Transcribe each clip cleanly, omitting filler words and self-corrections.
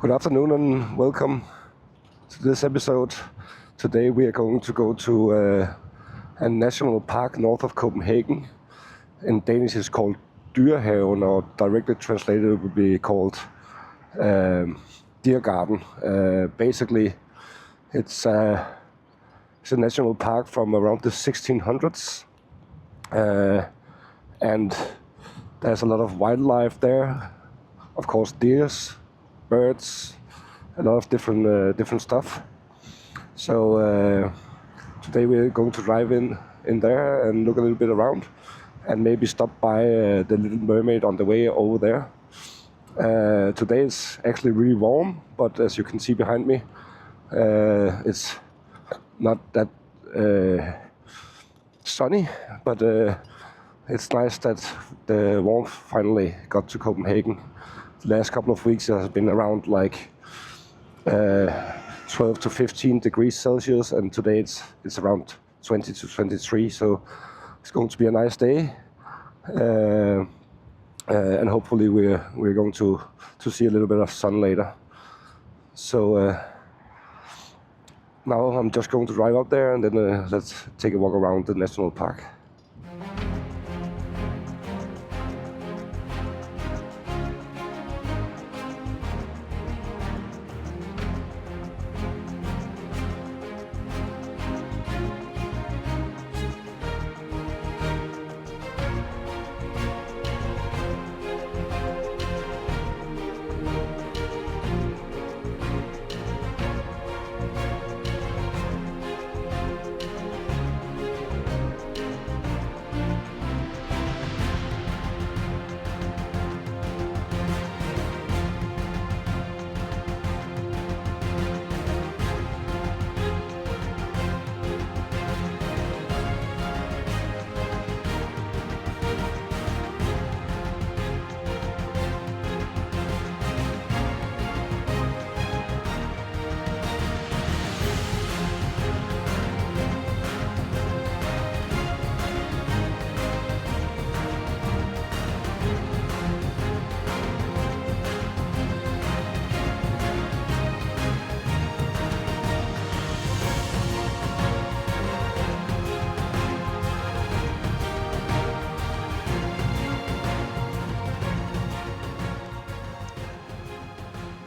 Good afternoon and welcome to this episode. Today we are going to go to a national park north of Copenhagen. In Danish it's called Dyrehaven, or directly translated it would be called Deer Garden. Basically it's a national park from around the 1600s, and there's a lot of wildlife there. Of course, deers, birds, a lot of different stuff. So today we're going to drive in there and look a little bit around, and maybe stop by the Little Mermaid on the way over there. Today it's actually really warm, but as you can see behind me, it's not that sunny, but it's nice that the warmth finally got to Copenhagen. The last couple of weeks it has been around like 12 to 15 degrees Celsius, and today it's around 20 to 23, so it's going to be a nice day, and hopefully we're going to see a little bit of sun later. So now I'm just going to drive up there, and then let's take a walk around the national park.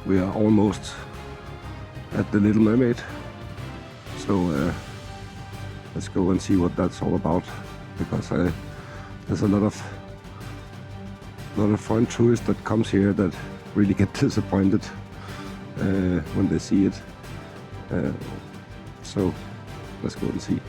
We are almost at the Little Mermaid, so let's go and see what that's all about, because there's a lot of foreign tourists that comes here that really get disappointed when they see it. So let's go and see.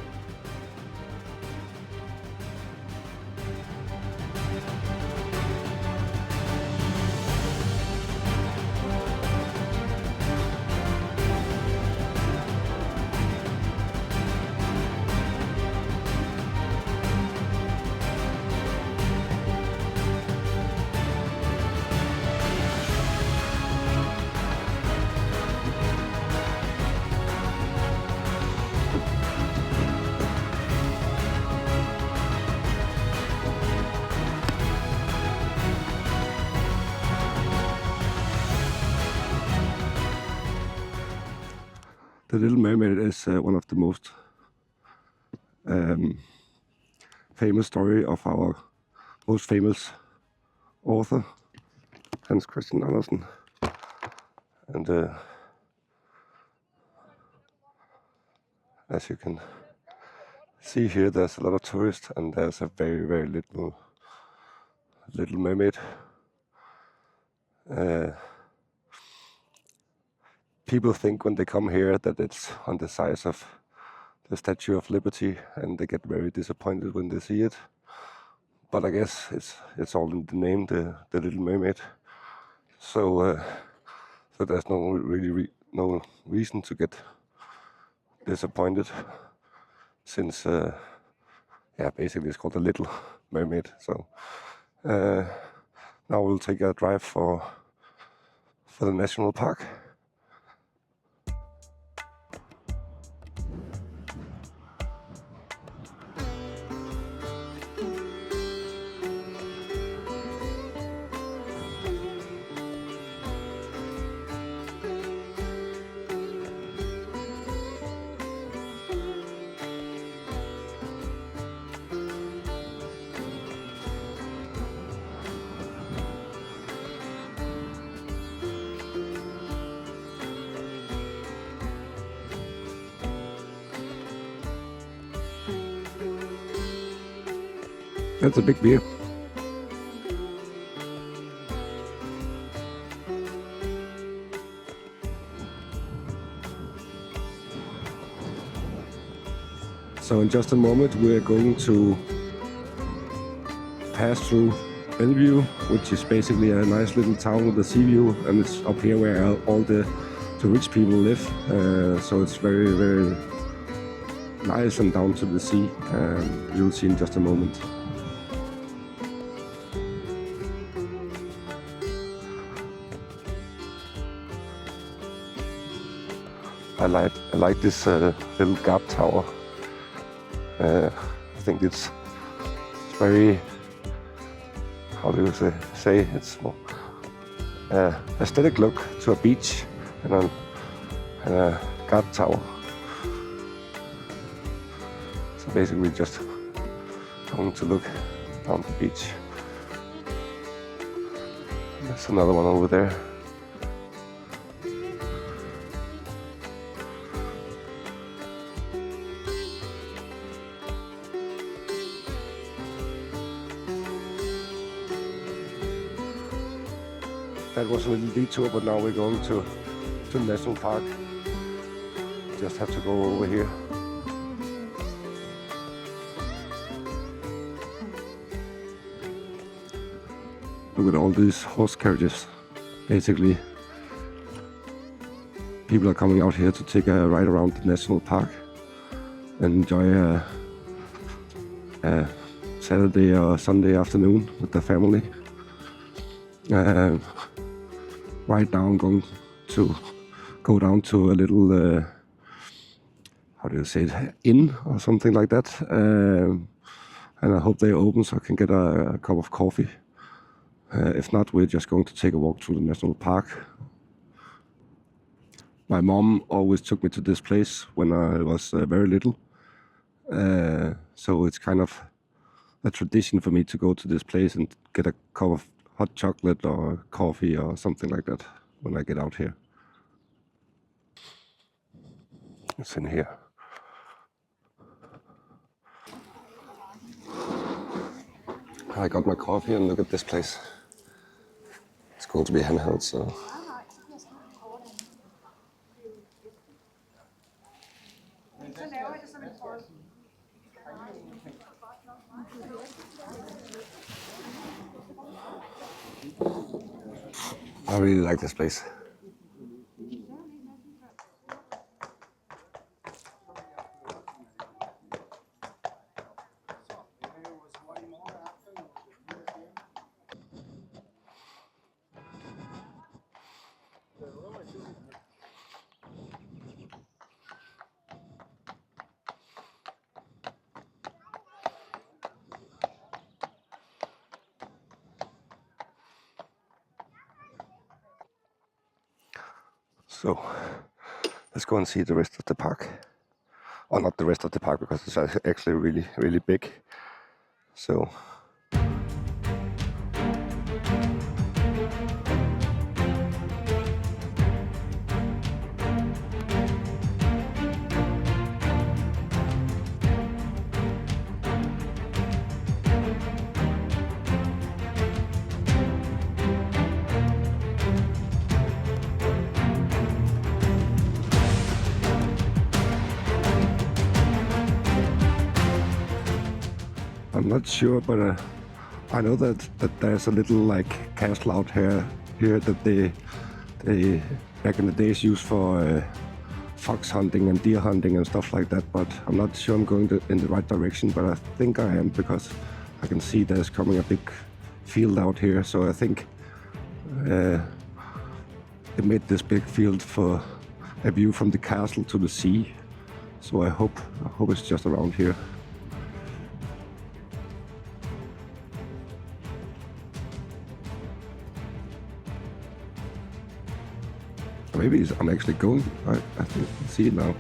The Little Mermaid is one of the most famous story of our most famous author, Hans Christian Andersen. And as you can see here, there's a lot of tourists, and there's a very, very little mermaid. People think when they come here that it's on the size of the Statue of Liberty, and they get very disappointed when they see it. But I guess it's all in the name, the Little Mermaid. So there's no no reason to get disappointed, since basically it's called the Little Mermaid. So now we'll take a drive for the national park. That's a big beer. So in just a moment we are going to pass through Belleview, which is basically a nice little town with a sea view, and it's up here where all the rich people live. So it's very, very nice and down to the sea. You'll see in just a moment. I like this little guard tower. I think it's very, how do you say it's more aesthetic look to a beach and a guard tower. So basically just going to look down the beach. There's another one over there. That was a little detour, but now we're going to the national park. Just have to go over here. Look at all these horse carriages. Basically, people are coming out here to take a ride around the national park and enjoy a Saturday or Sunday afternoon with their family. Right now I'm going to go down to a little, how do you say it, inn or something like that. And I hope they open so I can get a cup of coffee. If not, we're just going to take a walk through the national park. My mom always took me to this place when I was very little. So it's kind of a tradition for me to go to this place and get a cup of hot chocolate or coffee or something like that when I get out here. It's in here. I got my coffee and look at this place. It's going to be handheld, so. I really like this place. So let's go and see the rest of the park. Or not the rest of the park, because it's actually really, really big. So I'm not sure, but I know that there's a little like castle out here that they back in the days used for fox hunting and deer hunting and stuff like that. But I'm not sure I'm going in the right direction. But I think I am, because I can see there's coming a big field out here. So I think they made this big field for a view from the castle to the sea. So I hope it's just around here. Maybe I'm actually going. I think I can see it now.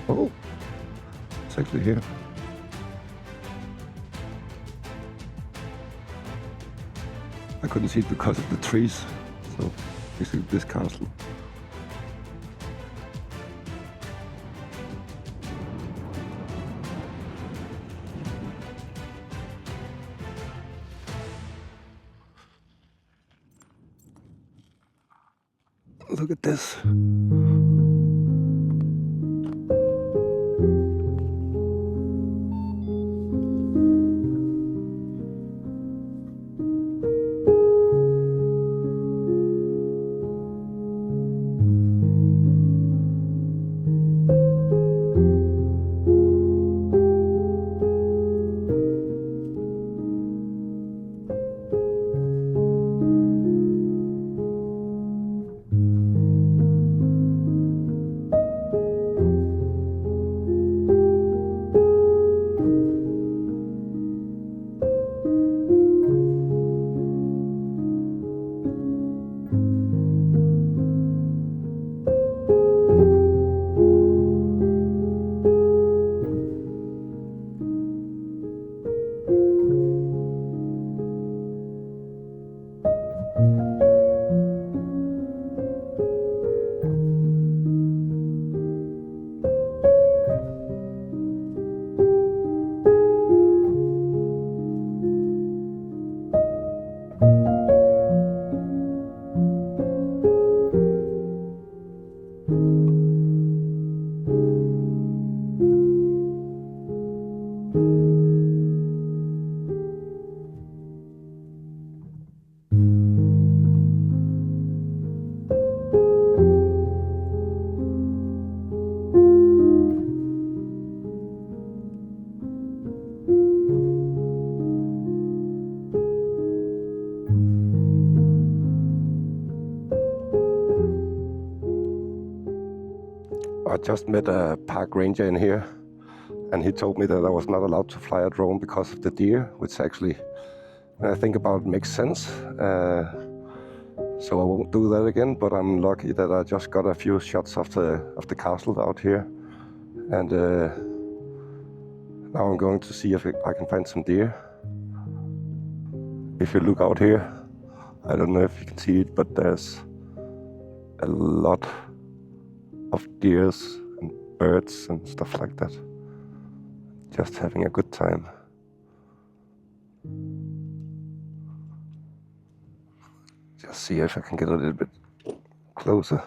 Oh, it's actually here. I couldn't see it because of the trees. So basically this castle. Look at this. I just met a park ranger in here, and he told me that I was not allowed to fly a drone because of the deer, which actually, when I think about it, makes sense. So I won't do that again, but I'm lucky that I just got a few shots of the castle out here. And now I'm going to see if I can find some deer. If you look out here, I don't know if you can see it, but there's a lot of deers and birds and stuff like that. Just having a good time. Just see if I can get a little bit closer.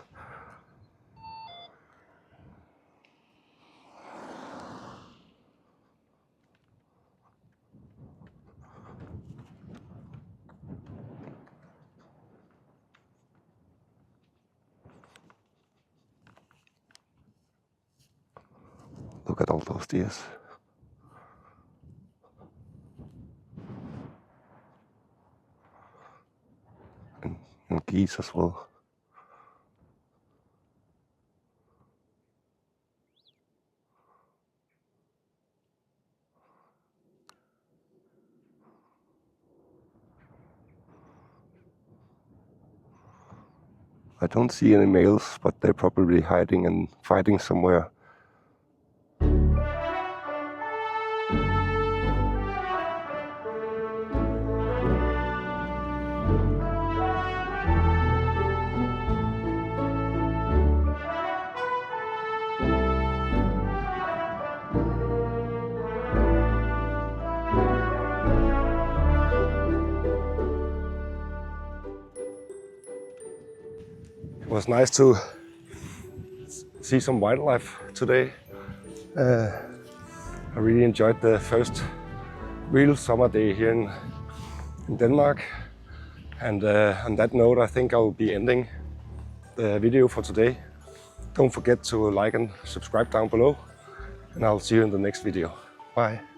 Look at all those deers. And geese as well. I don't see any males, but they're probably hiding and fighting somewhere. It was nice to see some wildlife today. I really enjoyed the first real summer day here in Denmark. And on that note, I think I'll be ending the video for today. Don't forget to like and subscribe down below, and I'll see you in the next video. Bye.